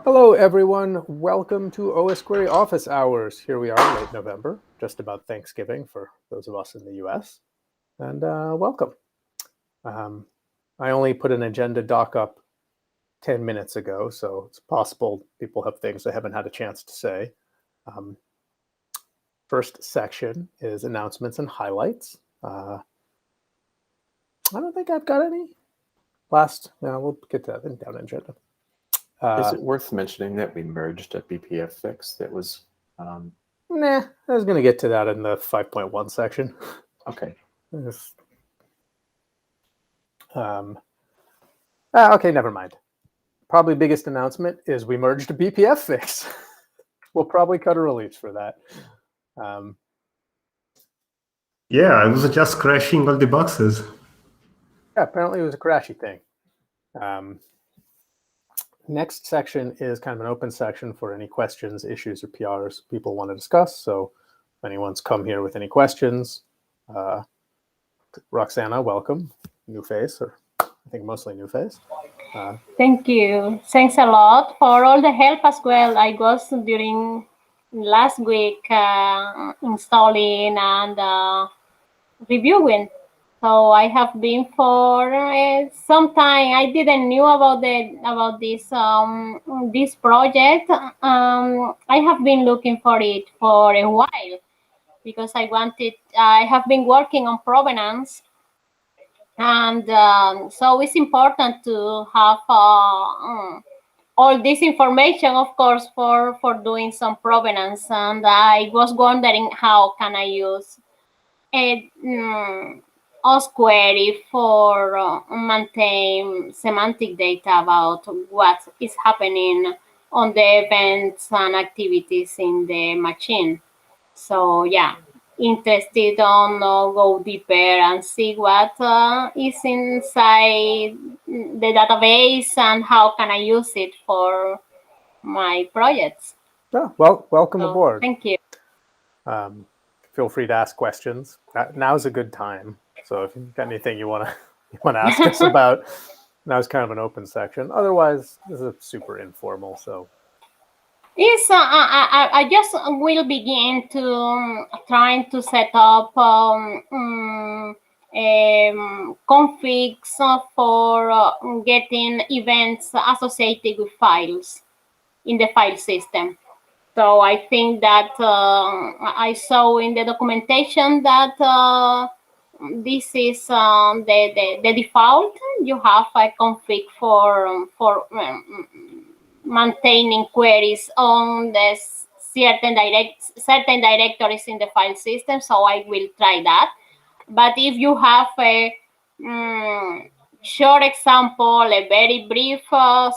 Hello, everyone. Welcome to osquery office hours. Here we are, late November, just about Thanksgiving for those of us in the US. And welcome. I only put an agenda doc up 10 minutes ago, so it's possible people have things they haven't had a chance to say. First section is announcements and highlights. I don't think I've got any. We'll get to that in down agenda. Is it worth mentioning that we merged a BPF fix that was... Nah, I was going to get to that in the 5.1 section. Okay. Okay, never mind. Probably biggest announcement is we merged a BPF fix. We'll probably cut a release for that. Yeah, I was just crashing all the boxes. Yeah, apparently it was a crashy thing. Next section is kind of an open section for any questions, issues, or PRs people want to discuss. So if anyone's come here with any questions, Roxana, welcome. New face, or I think mostly new face. Thank you. Thanks a lot for all the help as well. I was during last week installing and reviewing. So I have been for some time. I didn't knew about this project. I have been looking for it for a while because I have been working on provenance. And so it's important to have all this information, of course, for doing some provenance. And I was wondering how can I use a osquery for maintain semantic data about what is happening on the events and activities in the machine. So yeah, interested on go deeper and see what is inside the database and how can I use it for my projects. Oh, well, welcome So, aboard. thank you. Feel free to ask questions. Now's a good time. So if you've got anything you want to ask us about, now's kind of an open section. Otherwise, this is super informal. So. Yes, I just will begin to trying to set up configs for getting events associated with files in the file system. So I think that I saw in the documentation that this is the default. You have a config for maintaining queries on the certain directories in the file system. So I will try that. But if you have a short example, a very brief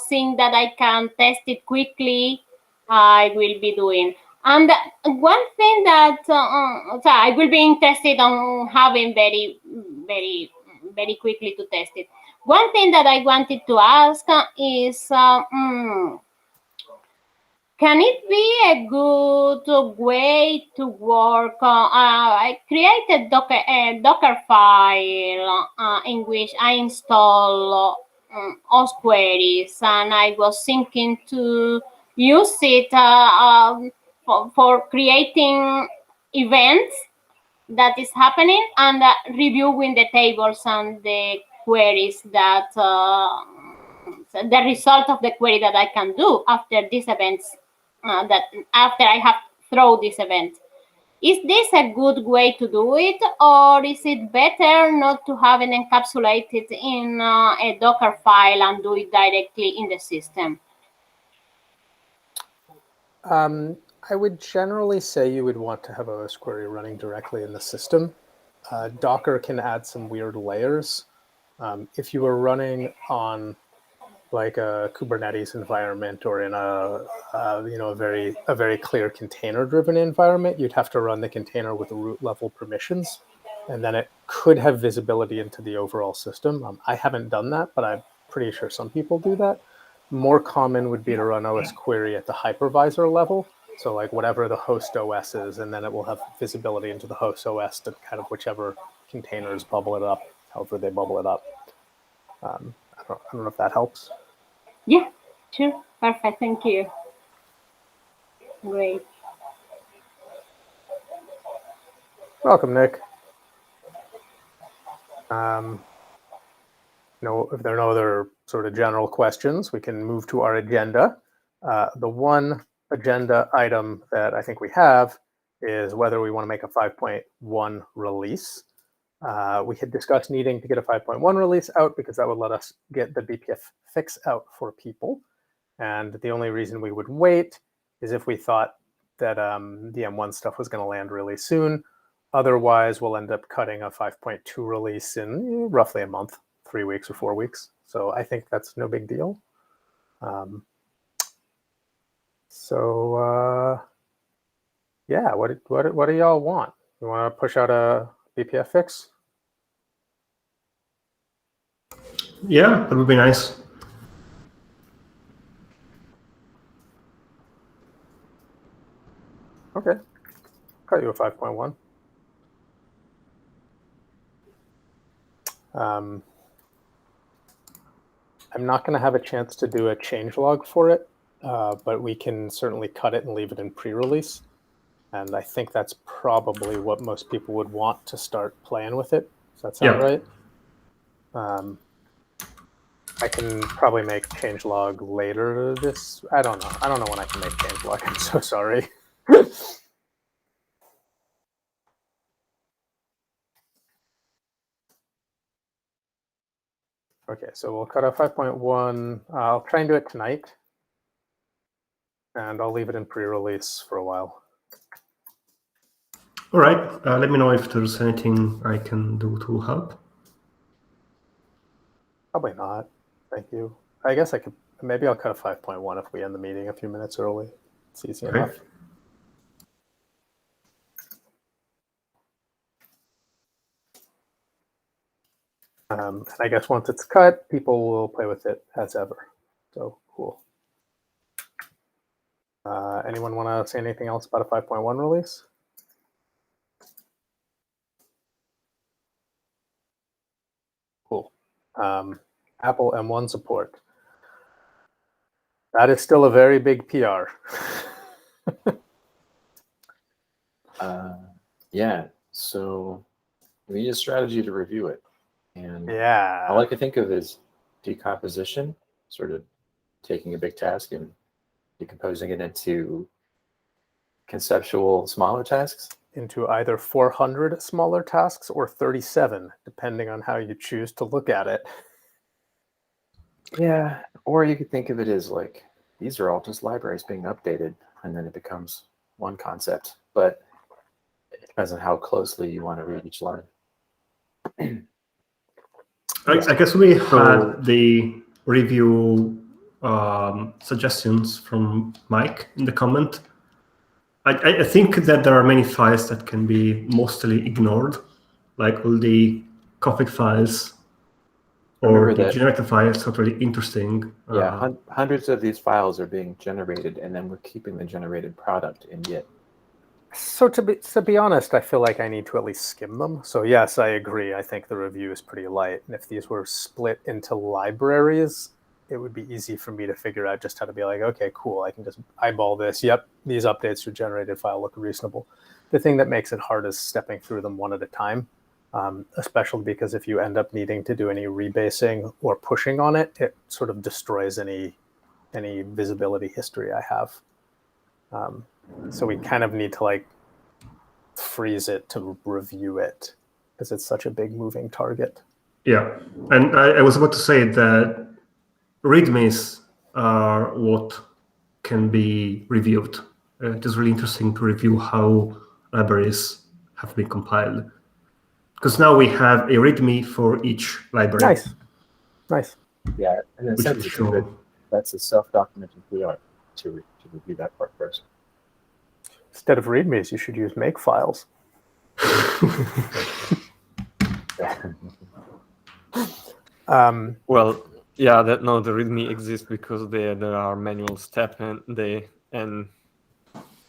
thing that I can test it quickly, I will be doing. And one thing that I will be interested on having very quickly to test it. One thing that I wanted to ask is, can it be a good way to work? I created a Docker file in which I install osqueries, and I was thinking to use it for creating events that is happening and reviewing the tables and the queries that the result of the query that I can do after these events. That after I have thrown this event. Is this a good way to do it, or is it better not to have it encapsulated in a Docker file and do it directly in the system? I would generally say you would want to have osquery running directly in the system. Docker can add some weird layers. If you were running on like a Kubernetes environment or in a very clear container-driven environment, you'd have to run the container with the root level permissions, and then it could have visibility into the overall system. I haven't done that, but I'm pretty sure some people do that. More common would be to run osquery at the hypervisor level, so like whatever the host OS is, and then it will have visibility into the host OS to kind of whichever containers bubble it up, however they bubble it up. I don't know if that helps. Yeah, Sure. Perfect. Thank you. Great. Welcome, Nick. If there are no other sort of general questions, we can move to our agenda. The one agenda item that I think we have is whether we want to make a 5.1 release. We had discussed needing to get a 5.1 release out because that would let us get the BPF fix out for people. And the only reason we would wait is if we thought that the M1 stuff was going to land really soon. Otherwise, we'll end up cutting a 5.2 release in roughly a month, 3 weeks or 4 weeks. So I think that's no big deal. Yeah, what do y'all want? You want to push out a BPF fix? Yeah, that would be nice. Okay, cut you a 5.1. I'm not going to have a chance to do a changelog for it, but we can certainly cut it and leave it in pre-release. And I think that's probably what most people would want to start playing with it. Does that sound right? I can probably make changelog later this. I don't know. I don't know when I can make changelog. I'm so sorry. Okay, so we'll cut out 5.1. I'll try and do it tonight. And I'll leave it in pre-release for a while. All right. Let me know if there's anything I can do to help. Probably not. Thank you. I guess I could. Maybe I'll cut a 5.1 if we end the meeting a few minutes early. It's easy enough. And I guess once it's cut, people will play with it as ever. So cool. Anyone want to say anything else about a 5.1 release? Cool. Apple M1 support. That is still a very big PR. Yeah, so we need a strategy to review it. And yeah, all I can think of is decomposition, sort of taking a big task and decomposing it into conceptual smaller tasks. Into either 400 smaller tasks or 37, depending on how you choose to look at it. Yeah, or you could think of it as like, these are all just libraries being updated, and then it becomes one concept. But it depends on how closely you want to read each line. I guess we had the review suggestions from Mike in the comment. I think that there are many files that can be mostly ignored, like all the config files or the generator files are really interesting. Yeah, hundreds of these files are being generated, and then we're keeping the generated product in Git. So to be honest, I feel like I need to at least skim them. So yes, I agree. I think the review is pretty light. And if these were split into libraries, it would be easy for me to figure out just how to be like, okay, cool, I can just eyeball this. Yep, these updates to generated file look reasonable. The thing that makes it hard is stepping through them one at a time, especially because if you end up needing to do any rebasing or pushing on it, it sort of destroys any visibility history I have. So we kind of need to like freeze it to review it because it's such a big moving target. Yeah, and I was about to say that readmes are what can be reviewed. It is really interesting to review how libraries have been compiled. Because now we have a README for each library. Nice. Yeah, and in a sense, that's a self-documenting PR to review that part first. Instead of READMEs, you should use make files. Well, yeah, the README exists because there are manual steps and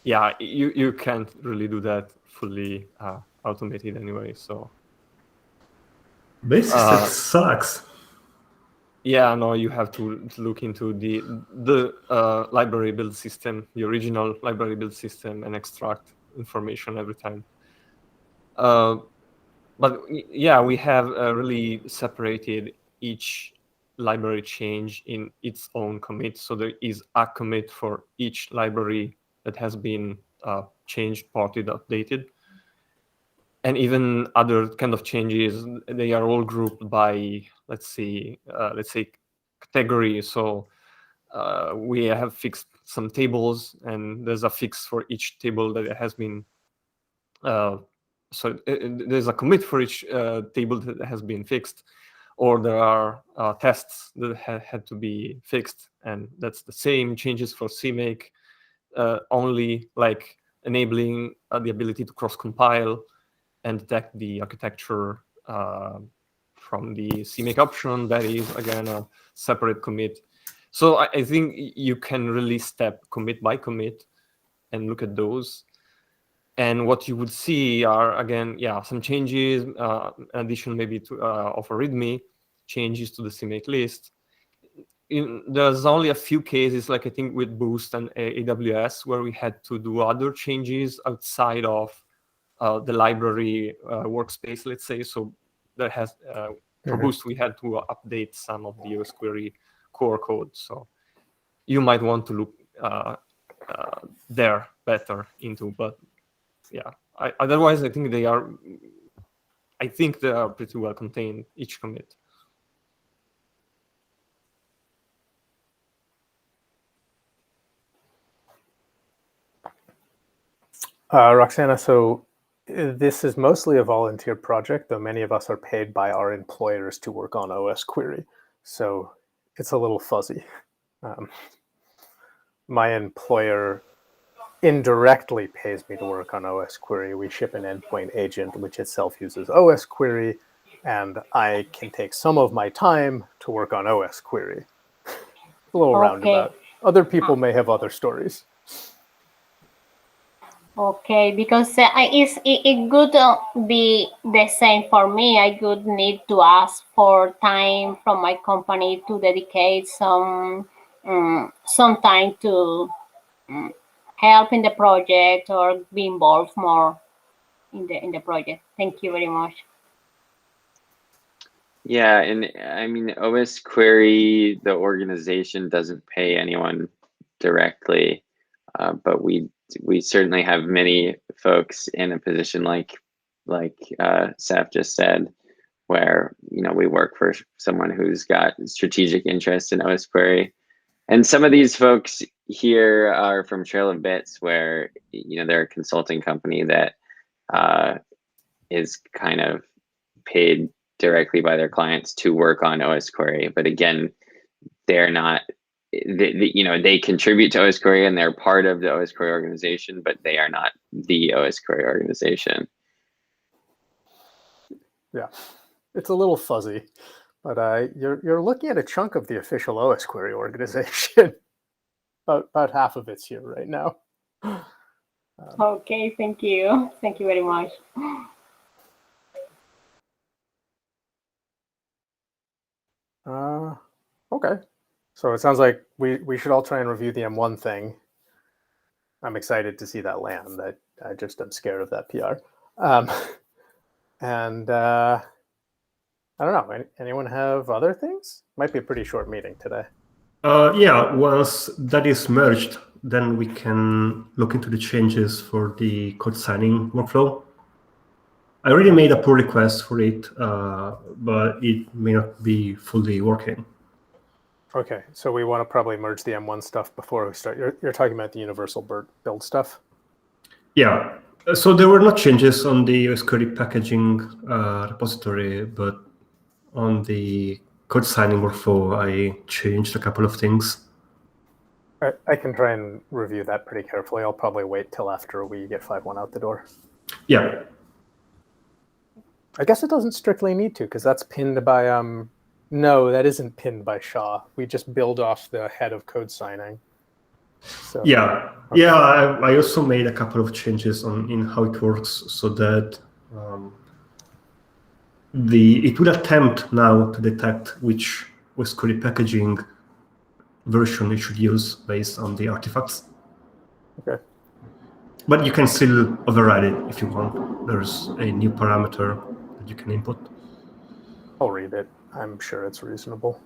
yeah, you can't really do that fully automated anyway. So this sucks. Yeah, no, you have to look into the library build system, the original library build system, and extract information every time. But yeah, we have really separated each library change in its own commit. So there is a commit for each library that has been changed, ported, updated. And even other kind of changes, they are all grouped by, let's say category. So we have fixed some tables, and there's a fix for each table that has been there's a commit for each table that has been fixed, or there are tests that had to be fixed, and that's the same. Changes for CMake, only like enabling the ability to cross compile and detect the architecture from the CMake option. That is again a separate commit. So I think you can really step commit by commit and look at those. And what you would see are, again, some changes, addition maybe to of a README, changes to the CMake list. There's only a few cases, like I think with Boost and AWS, where we had to do other changes outside of the library workspace, let's say. So that has, for Boost, we had to update some of the osquery core code. So you might want to look there better into, but yeah, otherwise I think they are pretty well contained, each commit. Roxana, so this is mostly a volunteer project, though many of us are paid by our employers to work on osquery. So it's a little fuzzy. My employer indirectly pays me to work on osquery. We ship an endpoint agent, which itself uses osquery, and I can take some of my time to work on osquery. A little roundabout. Other people may have other stories. Okay, because it could be the same for me. I could need to ask for time from my company to dedicate some time to help in the project or be involved more in the project. Thank you very much. Yeah, and I mean, osquery, the organization doesn't pay anyone directly, but we certainly have many folks in a position like Seth just said, where we work for someone who's got strategic interest in osquery. And some of these folks here are from Trail of Bits, where they're a consulting company that is kind of paid directly by their clients to work on osquery. But again, they're not, they contribute to osquery and they're part of the osquery organization, but they are not the osquery organization. Yeah, it's a little fuzzy, but you're looking at a chunk of the official osquery organization. About half of it's here right now. Okay, thank you. Thank you very much. Okay, so it sounds like we should all try and review the M1 thing. I'm excited to see that land. I just am scared of that PR. And I don't know. Anyone have other things? Might be a pretty short meeting today. Yeah, once that is merged, then we can look into the changes for the code signing workflow. I already made a pull request for it, but it may not be fully working. Okay, so we want to probably merge the M1 stuff before we start. You're talking about the universal build stuff? Yeah, so there were no changes on the osquery packaging repository, but on the code signing workflow, I changed a couple of things. I can try and review that pretty carefully. I'll probably wait till after we get 5.1 out the door. Yeah. I guess it doesn't strictly need to, because that's pinned by no, that isn't pinned by SHA. We just build off the head of code signing. So, yeah, okay. Yeah. I also made a couple of changes in how it works, so that it will attempt now to detect which osquery packaging version you should use based on the artifacts. Okay. But you can still override it if you want. There's a new parameter that you can input. I'll read it. I'm sure it's reasonable.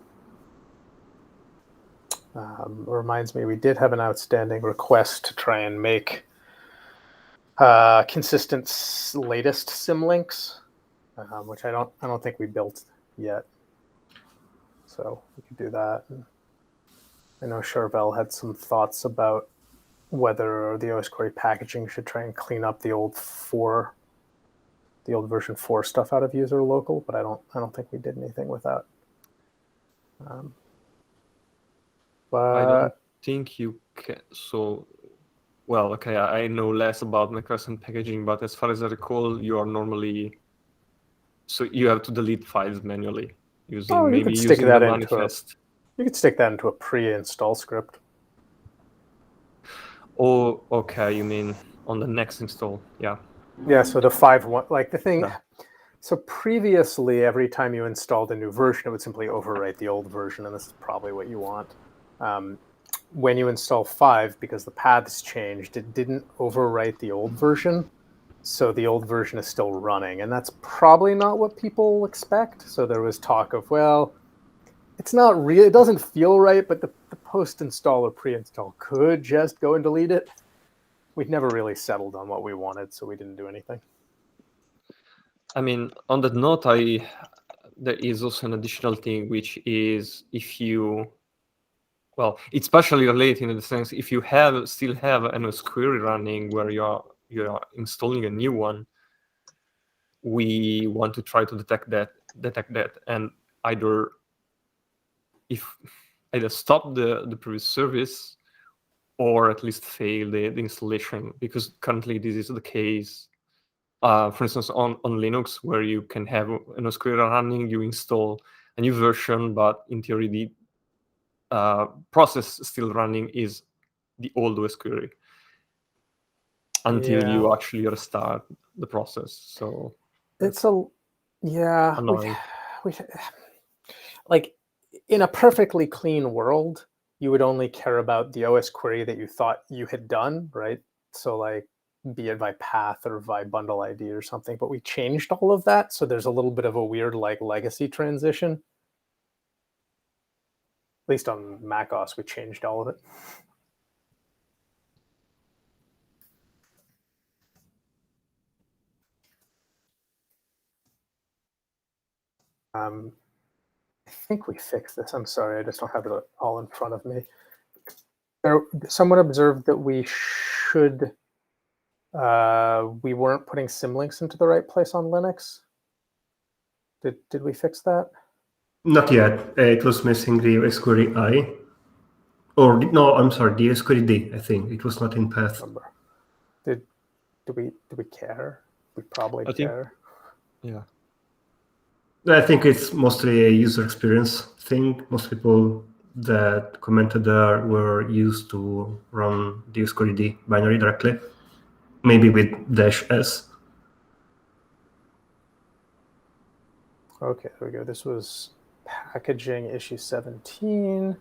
Reminds me, we did have an outstanding request to try and make consistent latest symlinks, which I don't think we built yet. So we could do that. And I know Charvel had some thoughts about whether the osquery packaging should try and clean up the old version 4 stuff out of user local, but I don't think we did anything with that. I don't think you can. So, well, okay, I know less about macros and packaging, but as far as I recall, you are normally, so you have to delete files manually using you maybe could stick using that the into manifest. you could stick that into a pre-install script. Oh, okay, you mean on the next install? Yeah. Yeah, so the 5.1, like the thing. Yeah. So previously, every time you installed a new version, it would simply overwrite the old version, and this is probably what you want. When you install 5, because the paths changed, it didn't overwrite the old version, so the old version is still running, and that's probably not what people expect. So there was talk of, well, it's not real, it doesn't feel right, but the post-install or pre-install could just go and delete it. We'd never really settled on what we wanted, so we didn't do anything. I mean, on that note, there is also an additional thing, which is if you, well, it's partially related in the sense if you still have an osquery running where you are installing a new one, we want to try to detect that, and either stop the previous service or at least fail the installation, because currently this is the case. For instance, on Linux, where you can have an osquery running, you install a new version, but in theory the process still running is the old osquery until you actually restart the process. So it's annoying. we like in a perfectly clean world, you would only care about the OS query that you thought you had done, right? So like, be it by path or by bundle ID or something, but we changed all of that. So there's a little bit of a weird like legacy transition. At least on macOS, we changed all of it. I think we fixed this. I'm sorry, I just don't have it all in front of me. Someone observed that we weren't putting symlinks into the right place on Linux. Did we fix that? Not yet. It was missing the osquery I. Or no, I'm sorry, the osquery D. I think it was not in path. Do we care? We probably care. Yeah. I think it's mostly a user experience thing. Most people that commented there were used to run the osquery D binary directly, maybe with -s. Okay, there we go. This was packaging issue 17.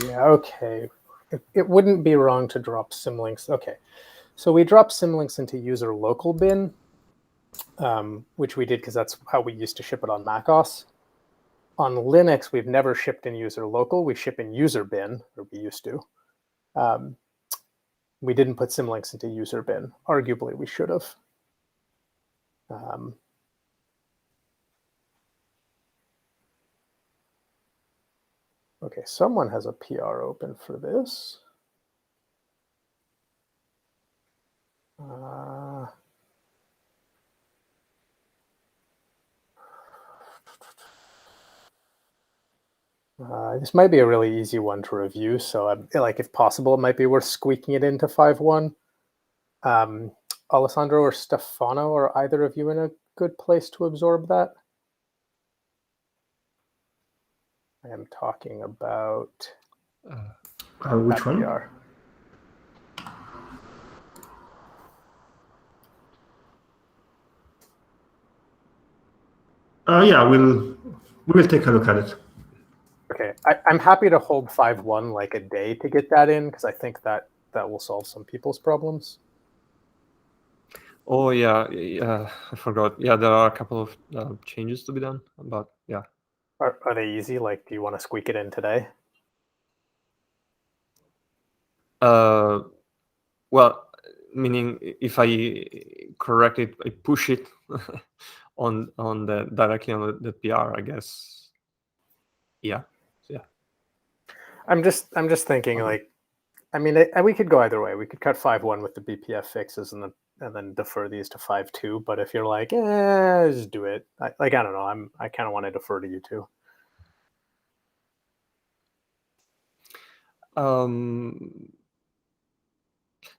Yeah, okay. It wouldn't be wrong to drop symlinks. Okay, so we dropped symlinks into user local bin, which we did because that's how we used to ship it on macOS. On Linux, we've never shipped in user local. We ship in user bin, or we used to. We didn't put symlinks into user bin. Arguably, we should have. Okay, someone has a PR open for this. This might be a really easy one to review, so like if possible, it might be worth squeaking it into 5.1. Alessandro or Stefano, are either of you in a good place to absorb that? I am talking about Which that one? PR. Yeah, we will take a look at it. Okay, I'm happy to hold 5.1 like a day to get that in, because I think that will solve some people's problems. Oh yeah, I forgot. Yeah, there are a couple of changes to be done, but yeah. Are they easy? Like, do you want to squeak it in today? Well, meaning if I correct it, I push it on the directly on the PR, I guess. Yeah. I'm just thinking, like, I mean, we could go either way. We could cut 5.1 with the BPF fixes and then defer these to 5.2. But if you're like, just do it. I don't know. I kind of want to defer to you too.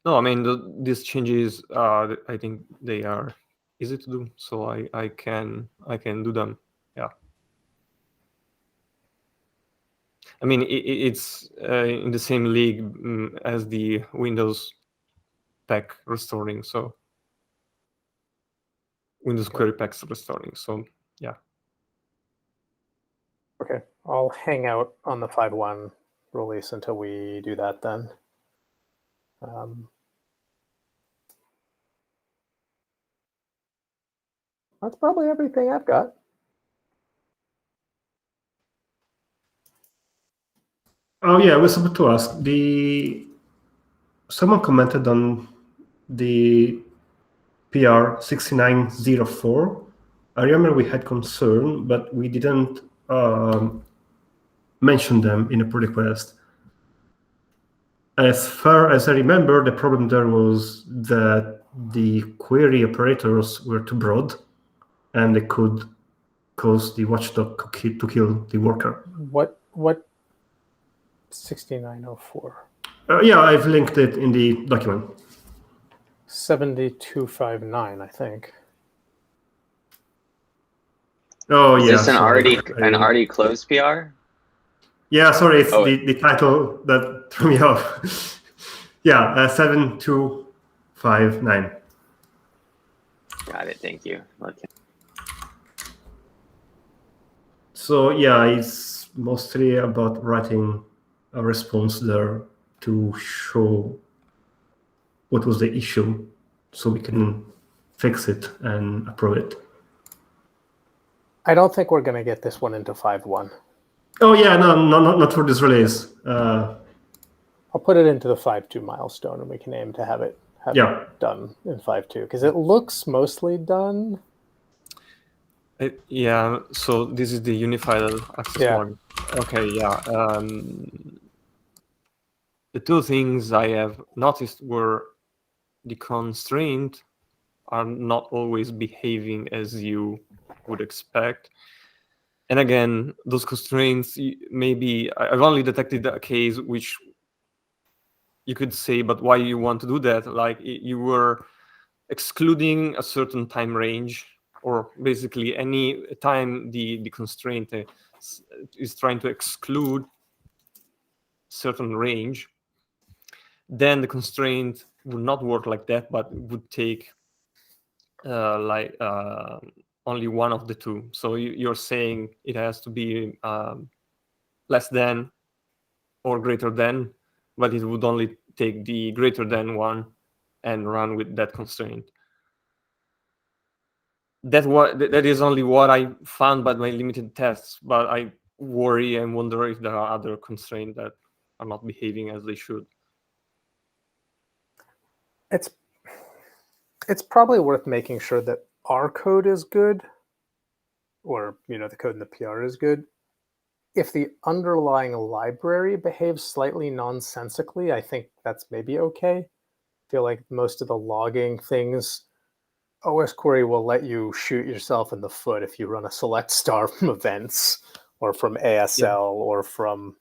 No, I mean these changes. I think they are easy to do, so I can do them. Yeah. I mean it's in the same league as the Windows pack restoring, so Windows query packs restoring. So yeah. Okay, I'll hang out on the 5.1 release until we do that then. That's probably everything I've got. Oh yeah, I was about to ask. Someone commented on the PR 6904. I remember we had concern, but we didn't mention them in a pull request. As far as I remember, the problem there was that the query operators were too broad, and they could cause the watchdog to kill the worker. What 6904? Yeah, I've linked it in the document. 7259, I think. Oh Is yeah, this an sorry. already closed PR? Yeah, sorry, it's Oh. the title that threw me off. Yeah, 7259. Got it. Thank you. Okay. So yeah, it's mostly about writing a response there to show what was the issue, so we can fix it and approve it. I don't think we're going to get this one into 5.1. Oh yeah, no, not for this release. I'll put it into the 5.2 milestone, and we can aim to have it done in 5.2, because it looks mostly done. Yeah. So this is the unified access log. Okay. Yeah. The two things I have noticed were the constraint are not always behaving as you would expect. And again, those constraints, maybe I've only detected a case which you could say, but why you want to do that? Like you were excluding a certain time range, or basically any time the constraint is trying to exclude certain range, then the constraint would not work like that, but would take only one of the two. So you're saying it has to be less than or greater than, but it would only take the greater than one and run with that constraint. That is only what I found by my limited tests, but I worry and wonder if there are other constraints that are not behaving as they should. It's probably worth making sure that our code is good, or the code in the PR is good. If the underlying library behaves slightly nonsensically, I think that's maybe okay. I feel like most of the logging things, osquery will let you shoot yourself in the foot if you run a select star from events or from ASL or from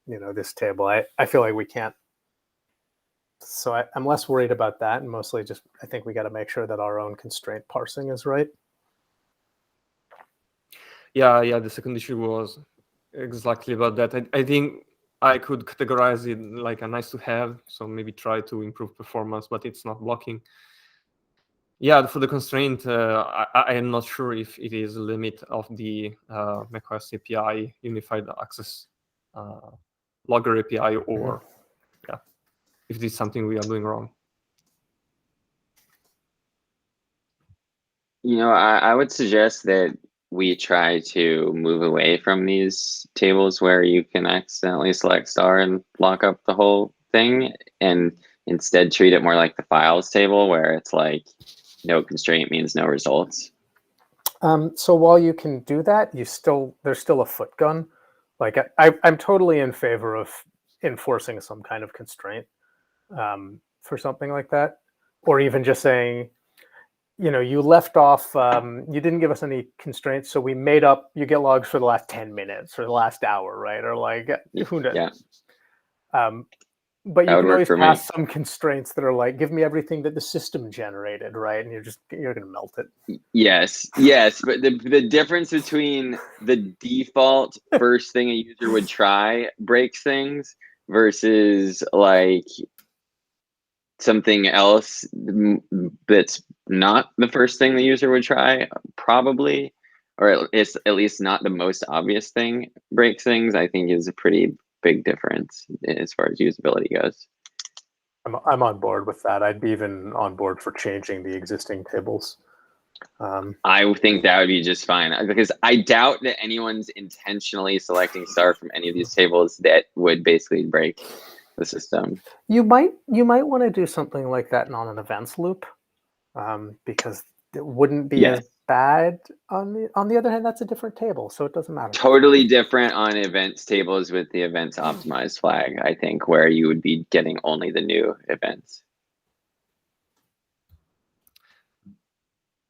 this table. I feel like we can't. So I'm less worried about that, and mostly just I think we got to make sure that our own constraint parsing is right. Yeah. The second issue was exactly about that. I think I could categorize it like a nice to have, so maybe try to improve performance, but it's not blocking. Yeah, for the constraint, I am not sure if it is a limit of the macOS API unified access logger API, or yeah, if this is something we are doing wrong. I would suggest that we try to move away from these tables where you can accidentally select star and lock up the whole thing, and instead treat it more like the files table where it's like no constraint means no results. So while you can do that, there's still a foot gun. Like I'm totally in favor of enforcing some kind of constraint for something like that, or even just saying, you left off, you didn't give us any constraints, so we made up, you get logs for the last 10 minutes or the last hour, right? Or like, who knows? Yeah, But you that would can work always for pass me. some constraints that are like, give me everything that the system generated, right? And you're going to melt it. Yes, but the difference between the default first thing a user would try breaks things versus like something else that's not the first thing the user would try, probably, or it's at least not the most obvious thing breaks things, I think is a pretty big difference as far as usability goes. I'm on board with that. I'd be even on board for changing the existing tables. I think that would be just fine, because I doubt that anyone's intentionally selecting star from any of these tables that would basically break the system. You might want to do something like that on an events loop, because it wouldn't be Yes. as bad. On the other hand, that's a different table, so it doesn't matter. Totally different on events tables with the events optimized flag, I think, where you would be getting only the new events.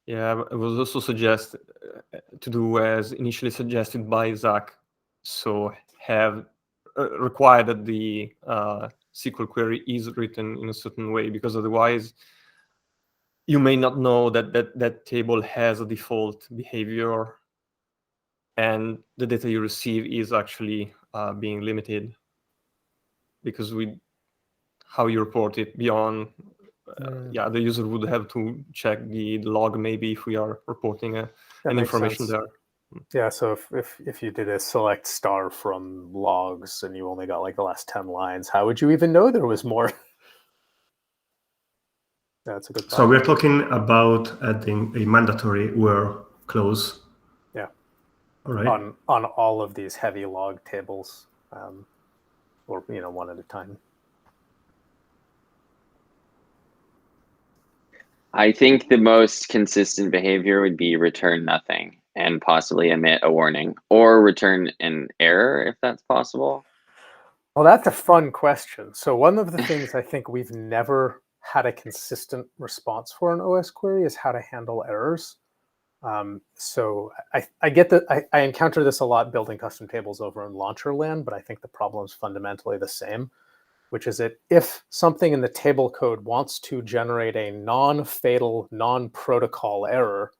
Yeah, I would also suggest to do as initially suggested by Zach. So have require that the SQL query is written in a certain way, because otherwise you may not know that table has a default behavior and the data you receive is actually being limited, because how you report it beyond, the user would have to check the log maybe if we are reporting an information sense. there. Yeah, so if you did a select star from logs and you only got like the last 10 lines, how would you even know there was more? That's a good thought. So we're talking about adding a mandatory where clause. Yeah. All right. On all of these heavy log tables, or one at a time. I think the most consistent behavior would be return nothing and possibly emit a warning, or return an error if that's possible. Well, that's a fun question. So one of the things I think we've never had a consistent response for an OS query is how to handle errors. So I get that I encounter this a lot building custom tables over in launcher land, but I think the problem is fundamentally the same, which is that if something in the table code wants to generate a non-fatal, non-protocol error,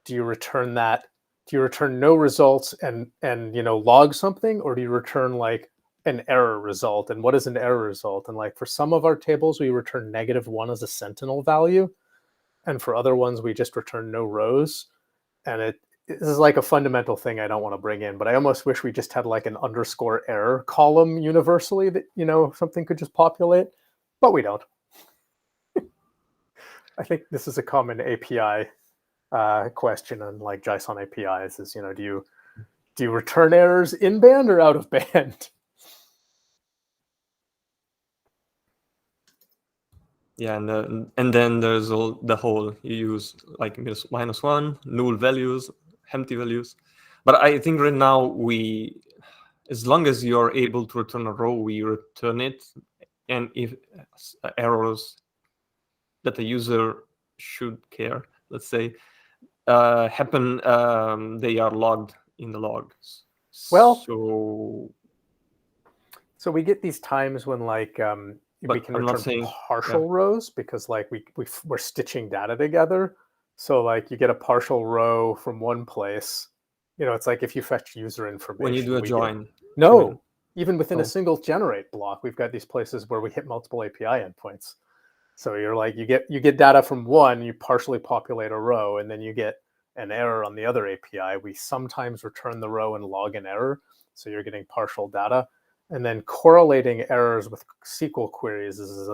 do you return that? Do you return no results and log something, or do you return like an error result? And what is an error result? And like for some of our tables, we return -1 as a sentinel value, and for other ones, we just return no rows. And this is like a fundamental thing I don't want to bring in, but I almost wish we just had like an underscore error column universally that something could just populate, but we don't. I think this is a common API question on like JSON APIs is, do you return errors in band or out of band? Yeah, and then there's the whole, you use like -1, null values, empty values. But I think right now as long as you're able to return a row, we return it. And if errors that the user should care, let's say, happen, they are logged in the logs. Well, so we get these times when like we can return partial rows because like we're stitching data together. So like you get a partial row from one place it's like if you fetch user information. When you do a we join. get, no, you mean? even within Oh. a single generate block, we've got these places where we hit multiple API endpoints. So you're like, you get data from one, you partially populate a row, and then you get an error on the other API. We sometimes return the row and log an error. So you're getting partial data. And then correlating errors with SQL queries is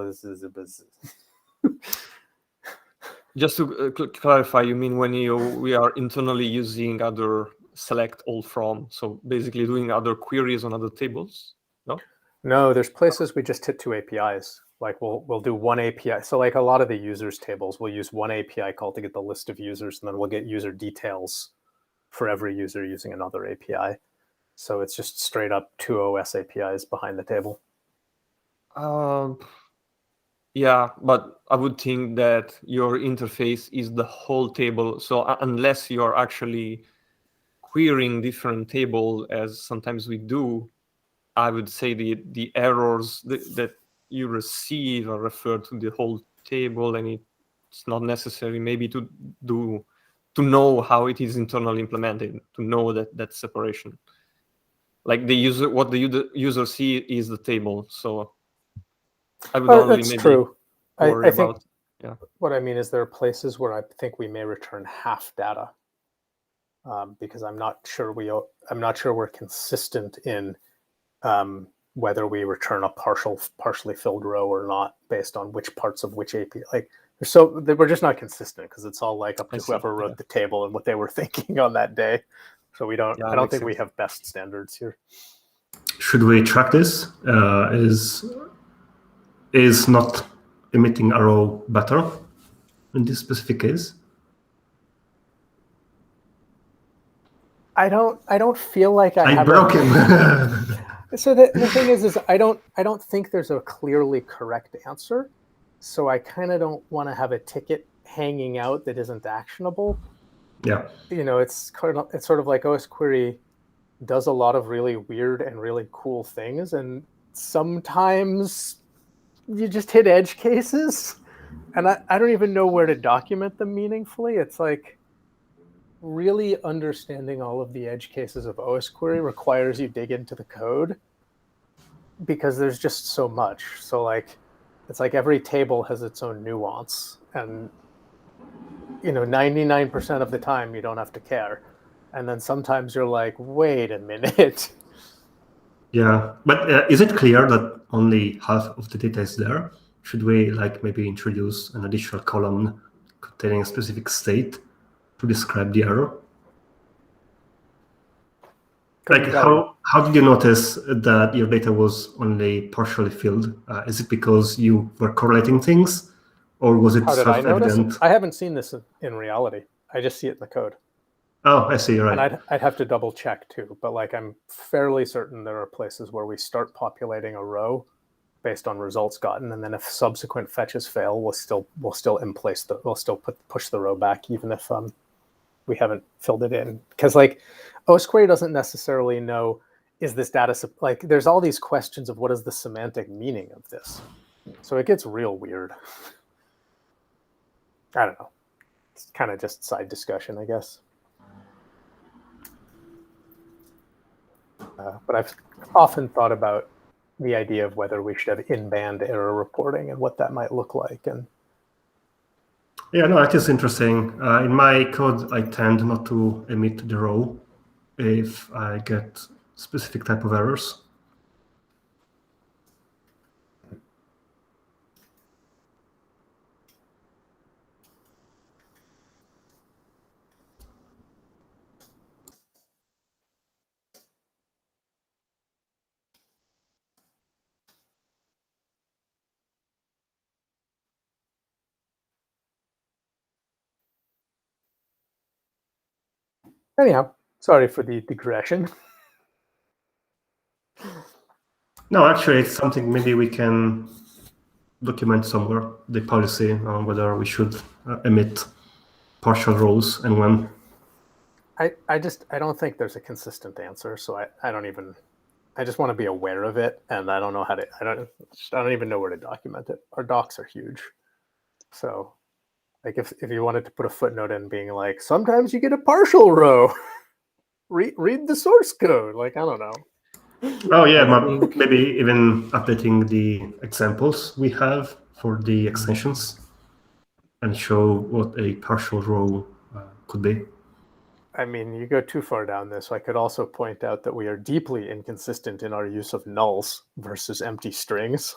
Just to clarify, you mean when we are internally using other select all from, so basically doing other queries on other tables? No? No, there's places we just hit two APIs. Like we'll do one API. So like a lot of the users tables, we'll use one API call to get the list of users, and then we'll get user details for every user using another API. So it's just straight up two OS APIs behind the table. Yeah, but I would think that your interface is the whole table. So unless you're actually querying different table, as sometimes we do, I would say the errors that you receive are referred to the whole table, and it's not necessary maybe to know how it is internally implemented, to know that separation. Like what the user see is the table. So I would only That's maybe true. worry I think about. Yeah. what I mean is there are places where I think we may return half data because I'm not sure we're consistent in whether we return a partially filled row or not based on which parts of which API. Like we're just not consistent because it's all like up to whoever wrote the table and what they were thinking on that day. So I don't think we have best standards here. Should we track this? Is not emitting a row better in this specific case? I don't feel like I have broke him. So the thing is I don't think there's a clearly correct answer. So I kind of don't want to have a ticket hanging out that isn't actionable. Yeah. It's sort of like osquery does a lot of really weird and really cool things, and sometimes you just hit edge cases, and I don't even know where to document them meaningfully. It's like really understanding all of the edge cases of osquery requires you dig into the code because there's just so much. So like it's like every table has its own nuance, and 99% of the time you don't have to care, and then sometimes you're like, wait a minute. Yeah, but is it clear that only half of the data is there? Should we maybe introduce an additional column containing a specific state to describe the error? How did you notice that your data was only partially filled? Is it because you were correlating things, or was it self-evident? I haven't seen this in reality. I just see it in the code. Oh, I see. Right. And I'd have to double check too, but I'm fairly certain there are places where we start populating a row based on results gotten, and then if subsequent fetches fail, we'll still push the row back even if we haven't filled it in, because osquery doesn't necessarily know, is this data there's all these questions of what is the semantic meaning of this, so it gets real weird. I don't know, it's kind of just side discussion, I guess. But I've often thought about the idea of whether we should have in-band error reporting and what that might look like. And yeah, no, that is interesting. In my code, I tend not to emit the row if I get specific type of errors. anyhow, sorry for the digression. No, actually, it's something maybe we can document somewhere, the policy on whether we should emit partial rows and when. I don't think there's a consistent answer, so I just want to be aware of it, and I don't know how to. I don't even know where to document it. Our docs are huge, so if you wanted to put a footnote in being like, sometimes you get a partial row, read the source code. Like, I don't know. Oh yeah, I think- maybe even updating the examples we have for the extensions and show what a partial row could be. I mean, you go too far down this. I could also point out that we are deeply inconsistent in our use of nulls versus empty strings.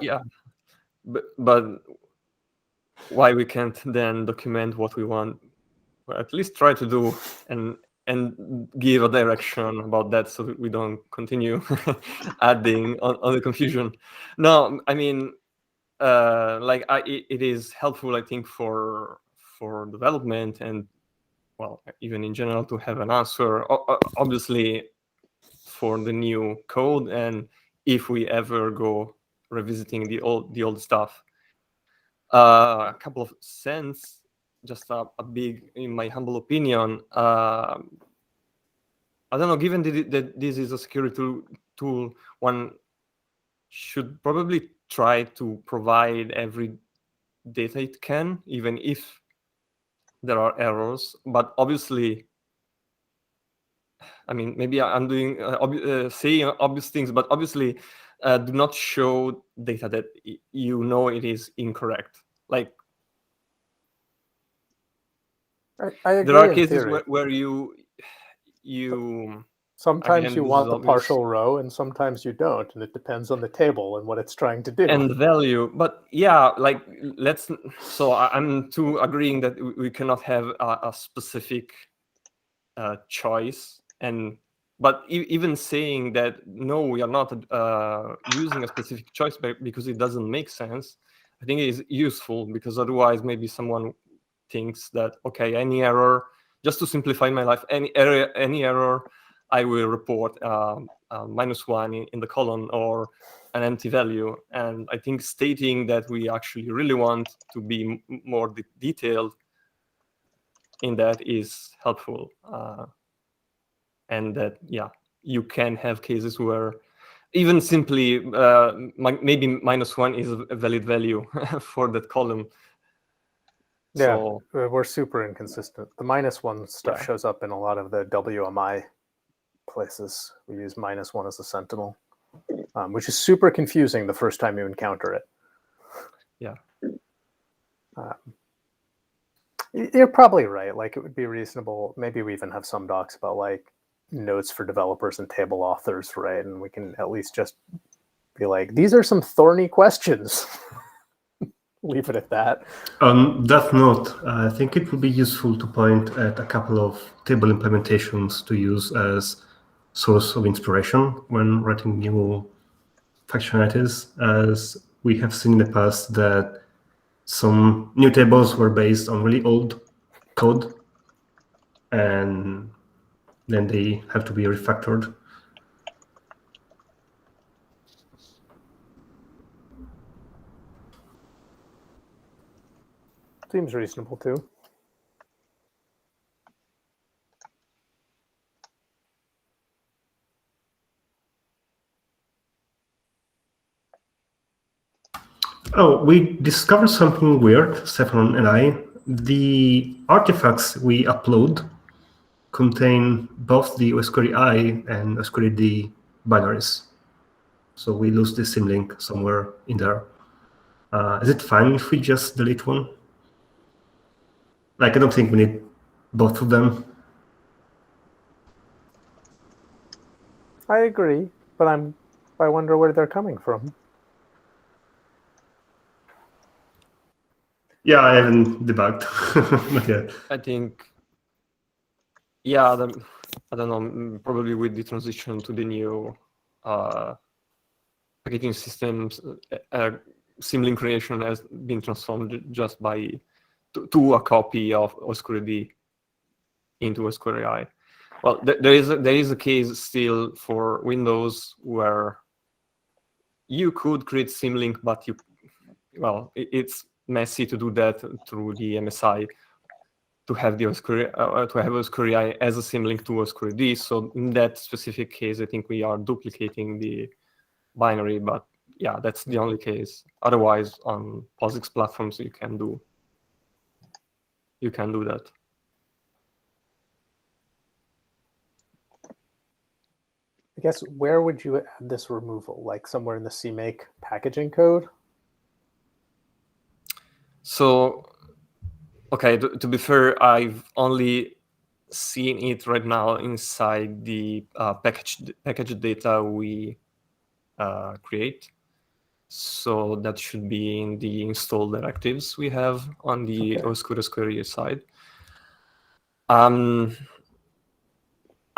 Yeah, but why we can't then document what we want? Well, at least try to do and give a direction about that, so that we don't continue adding on the confusion. No, I mean, it is helpful, I think, for development and, well, even in general, to have an answer. Obviously, for the new code, and if we ever go revisiting the old stuff, a couple of cents, just a big, in my humble opinion. I don't know. Given that this is a security tool, one should probably try to provide every data it can, even if there are errors. But obviously, I mean, maybe I'm doing saying obvious things, but obviously, do not show data that you know it is incorrect. Like, I agree there are in cases theory. where you Sometimes again, you this want is the obvious, partial row, and sometimes you don't, and it depends on the table and what it's trying to do. and value. But yeah, like, let's. So I'm too agreeing that we cannot have a specific choice, and but even saying that no, we are not using a specific choice because it doesn't make sense, I think it is useful, because otherwise maybe someone thinks that, okay, any error, just to simplify my life, any error, I will report -1 in the column or an empty value. And I think stating that we actually really want to be more detailed in that is helpful. And that, yeah, you can have cases where even simply maybe -1 is a valid value for that column. Yeah, So we're super inconsistent. The -1 stuff Yeah. shows up in a lot of the WMI places. We use -1 as a sentinel, which is super confusing the first time you encounter it. Yeah. You're probably right. Like, it would be reasonable. Maybe we even have some docs about like notes for developers and table authors, right? And we can at least just be like, these are some thorny questions. Leave it at that. On that note, I think it would be useful to point at a couple of table implementations to use as source of inspiration when writing new functionalities, as we have seen in the past that some new tables were based on really old code, and then they have to be refactored. Seems reasonable too. Oh, we discovered something weird, Stefan and I. The artifacts we upload contain both the osquery I and osquery D binaries. So we lose the symlink somewhere in there. Is it fine if we just delete one? Like, I don't think we need both of them. I agree, but I wonder where they're coming from. Yeah, I haven't debugged. Not yet. I think, yeah, I don't know, probably with the transition to the new packaging systems, symlink creation has been transformed just by to a copy of osquery D into osquery I. Well, there is a case still for Windows where you could create symlink, but it's messy to do that through the MSI to have the osquery I as a symlink to osquery D. So in that specific case, I think we are duplicating the binary, but yeah, that's the only case. Otherwise, on POSIX platforms, you can do that. I guess where would you add this removal? Like somewhere in the CMake packaging code? So, okay, to be fair, I've only seen it right now inside the package data we create. So that should be in the install directives we have on the osquery side. I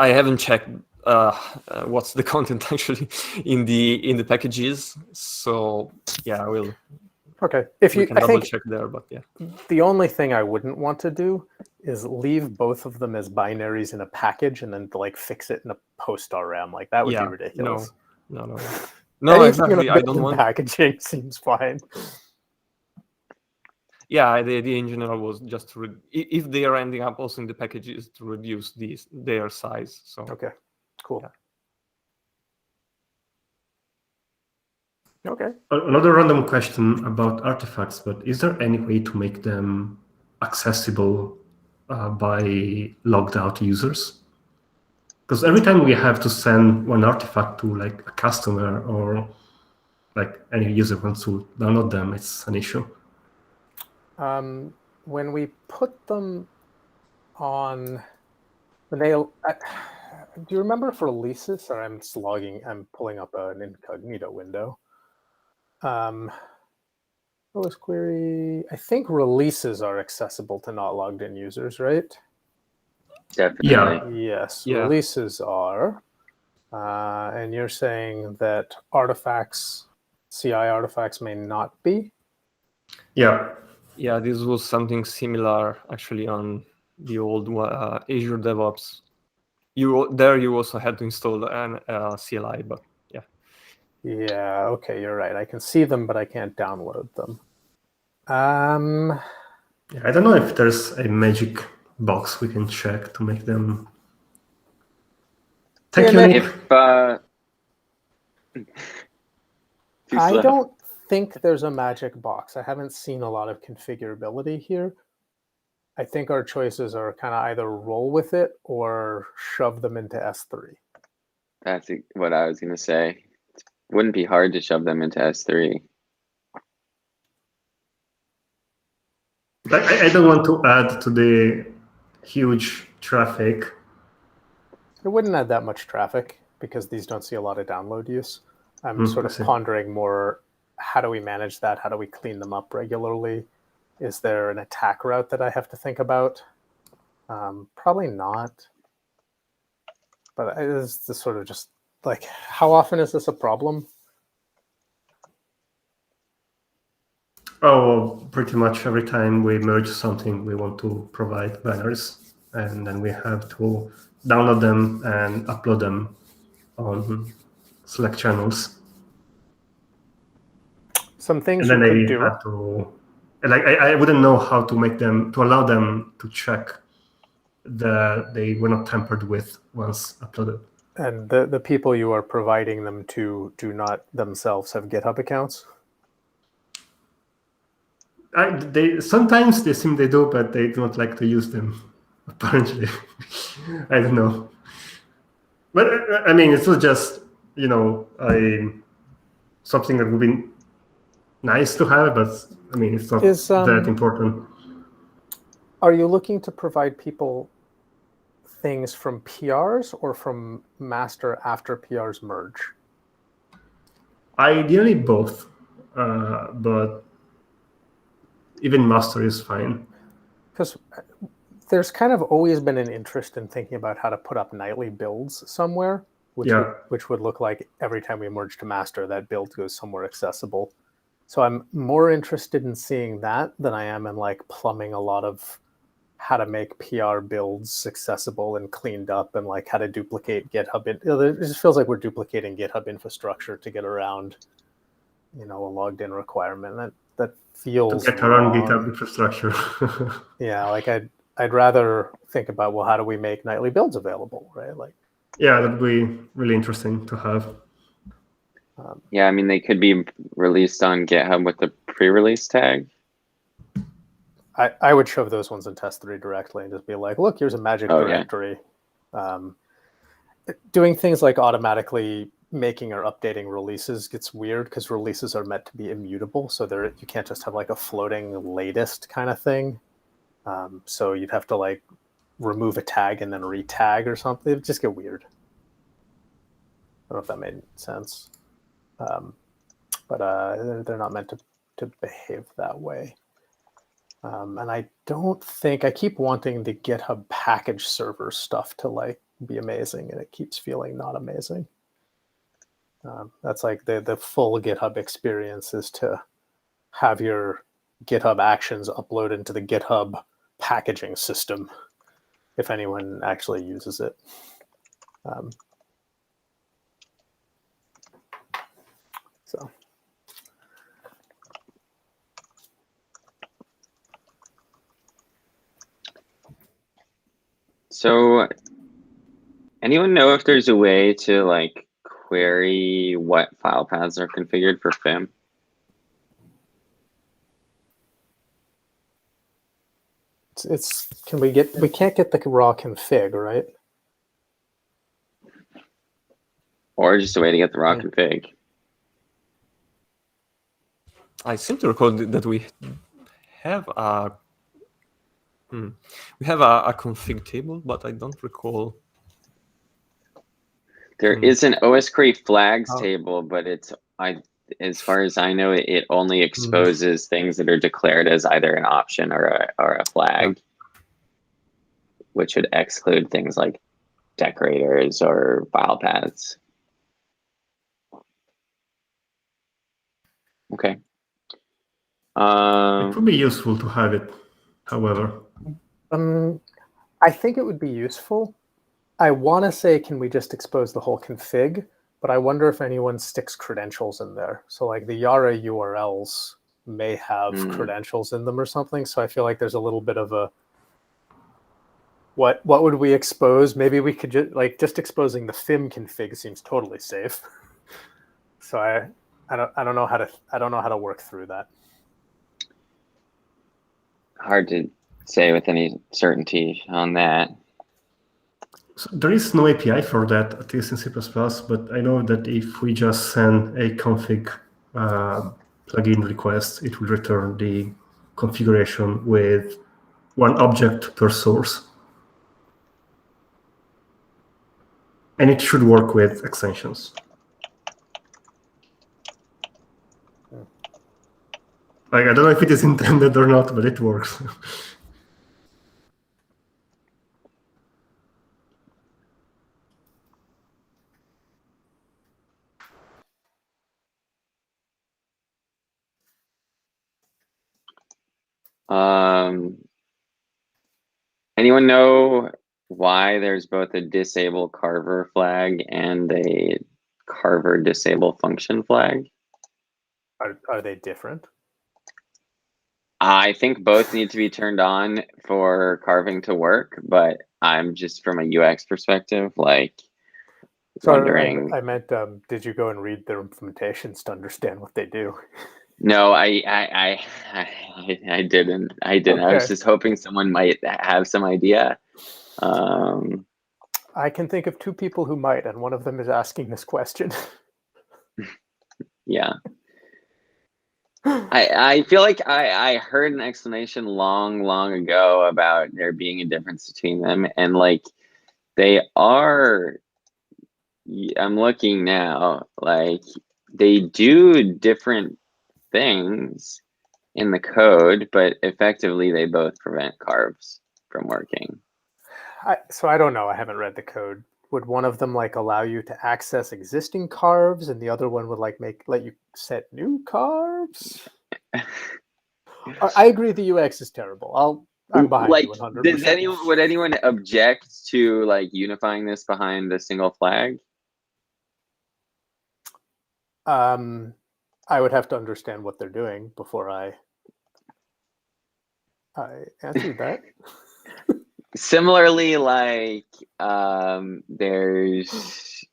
haven't checked what's the content actually in the packages. So yeah, I will. Okay, if We you, can I double think check there, but yeah. the only thing I wouldn't want to do is leave both of them as binaries in a package and then like fix it in a post RM. Like that would be Yeah, ridiculous. No, Anything exactly. in a I don't built-in want. packaging seems fine. Yeah, the idea in general was just to if they are ending up also in the packages to reduce their size. So Okay, cool. Yeah. Okay. Another random question about artifacts, but is there any way to make them accessible by logged out users? Because every time we have to send one artifact to like a customer or like any user wants to download them, it's an issue. When we put them on, when they, do you remember for releases? Sorry, I'm pulling up an incognito window. osquery, I think releases are accessible to not logged in users, right? Definitely. Yeah. Yes, Yeah. releases are. And you're saying that artifacts, CI artifacts may not be? Yeah. Yeah, this was something similar actually on the old Azure DevOps. You also had to install an CLI, but yeah. Yeah, okay, you're right. I can see them, but I can't download them. Um, Yeah, I don't know if there's a magic box we can check to make them. Thank you, Nick. Too I slow. don't think there's a magic box. I haven't seen a lot of configurability here. I think our choices are kind of either roll with it or shove them into S3. That's what I was going to say. It wouldn't be hard to shove them into S3. I don't want to add to the huge traffic. It wouldn't add that much traffic because these don't see a lot of download use. I'm sort of pondering more, how do we manage that? How do we clean them up regularly? Is there an attack route that I have to think about? Probably not. But it is the sort of just like, how often is this a problem? Oh, pretty much every time we merge something, we want to provide binaries, and then we have to download them and upload them on Slack channels. Some things and you then could they do. have to, like, I wouldn't know how to make them, to allow them to check that they were not tampered with once uploaded. And the people you are providing them to do not themselves have GitHub accounts? Sometimes they seem they do, but they don't like to use them, apparently. I don't know. But I mean, it's not just, something that would be nice to have, but I mean, it's not that important. Are you looking to provide people things from PRs or from master after PRs merge? Ideally both, but even master is fine. Because there's kind of always been an interest in thinking about how to put up nightly builds somewhere, which would look like every time we merge to master, that build goes somewhere accessible. So I'm more interested in seeing that than I am in like plumbing a lot of how to make PR builds accessible and cleaned up, and like how to duplicate GitHub. It just feels like we're duplicating GitHub infrastructure to get around, a logged in requirement. That feels to get around GitHub infrastructure. Yeah, like I'd rather think about, well, how do we make nightly builds available, right? Like, yeah, that'd be really interesting to have. Yeah, I mean, they could be released on GitHub with the pre-release tag. I would shove those ones in test3 directly and just be like, look, here's a magic directory. doing things like automatically making or updating releases gets weird because releases are meant to be immutable. So you can't just have like a floating latest kind of thing. So you'd have to like remove a tag and then re-tag or something. It'd just get weird. I don't know if that made sense. But they're not meant to behave that way. And I don't think, I keep wanting the GitHub package server stuff to like be amazing, and it keeps feeling not amazing. That's like the full GitHub experience is to have your GitHub actions upload into the GitHub packaging system, if anyone actually uses it. So anyone know if there's a way to like query what file paths are configured for FIM? We can't get the raw config, right? Or just a way to get the raw config? I seem to recall that we have a config table, but I don't recall. There is an osquery flags table, but as far as I know, it only exposes things that are declared as either an option or a flag, which would exclude things like decorators or file paths. Okay. It would be useful to have it, however. I think it would be useful. I want to say, can we just expose the whole config? But I wonder if anyone sticks credentials in there. So like the Yara URLs may have credentials in them or something. So I feel like there's a little bit of a, what would we expose? Maybe we could just exposing the FIM config seems totally safe. So I don't know how to work through that. Hard to say with any certainty on that. So there is no API for that, at least in C++, but I know that if we just send a config plugin request, it will return the configuration with one object per source. And it should work with extensions. Like, I don't know if it is intended or not, but it works. Anyone know why there's both a disable carver flag and a carver disable function flag? Are they different? I think both need to be turned on for carving to work, but I'm just from a UX perspective, like wondering. I meant, did you go and read their implementations to understand what they do? No, I didn't. Okay. I was just hoping someone might have some idea. I can think of two people who might, and one of them is asking this question. Yeah. I feel like I heard an explanation long ago about there being a difference between them, and like they are, I'm looking now, like they do different things in the code, but effectively they both prevent carves from working. So I don't know. I haven't read the code. Would one of them like allow you to access existing carves, and the other one would like let you set new carves? I agree. The UX is terrible. I'm behind you 100%. Would anyone object to like unifying this behind a single flag? I would have to understand what they're doing before I answered that. Similarly, like there's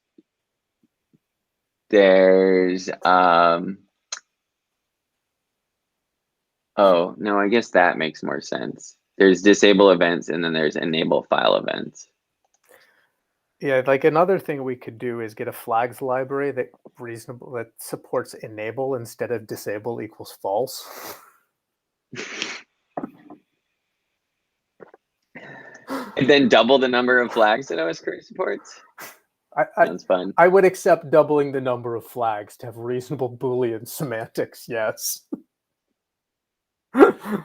oh no, I guess that makes more sense. There's disable events and then there's enable file events. Yeah, like another thing we could do is get a flags library that supports enable instead of disable equals false. And then double the number of flags that osquery supports. Sounds fun. I would accept doubling the number of flags to have reasonable Boolean semantics, yes. Sorry,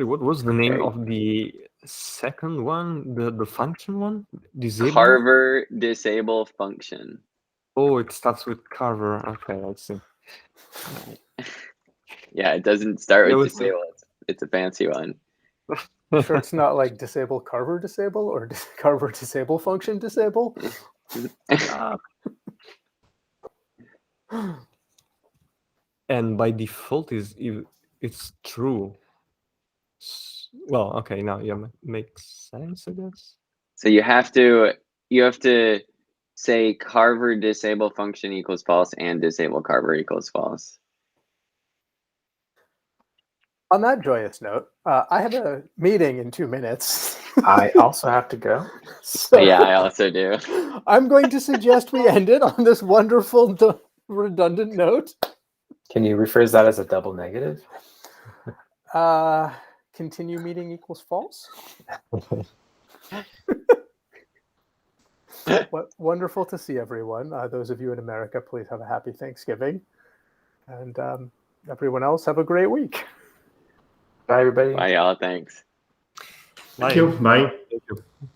what was the name Okay. of the second one? The function one? Disable? Carver disable function. Oh, it starts with carver. Okay, let's see. Yeah, it doesn't start There with was a- disable. It's a fancy one. Sure, it's not like disable carver disable or carver disable function disable. Ah. And by default it's true. Well, okay, now yeah, makes sense, I guess. So you have to say carver disable function equals false and disable carver equals false. On that joyous note, I have a meeting in 2 minutes. I also have to go. So Yeah, I also do. I'm going to suggest we end it on this wonderful redundant note. Can you rephrase that as a double negative? Continue meeting equals false. Wonderful to see everyone. Those of you in America, please have a happy Thanksgiving. And everyone else, have a great week. Bye, everybody. Bye, y'all. Thanks. Thank you. Bye. Thank you.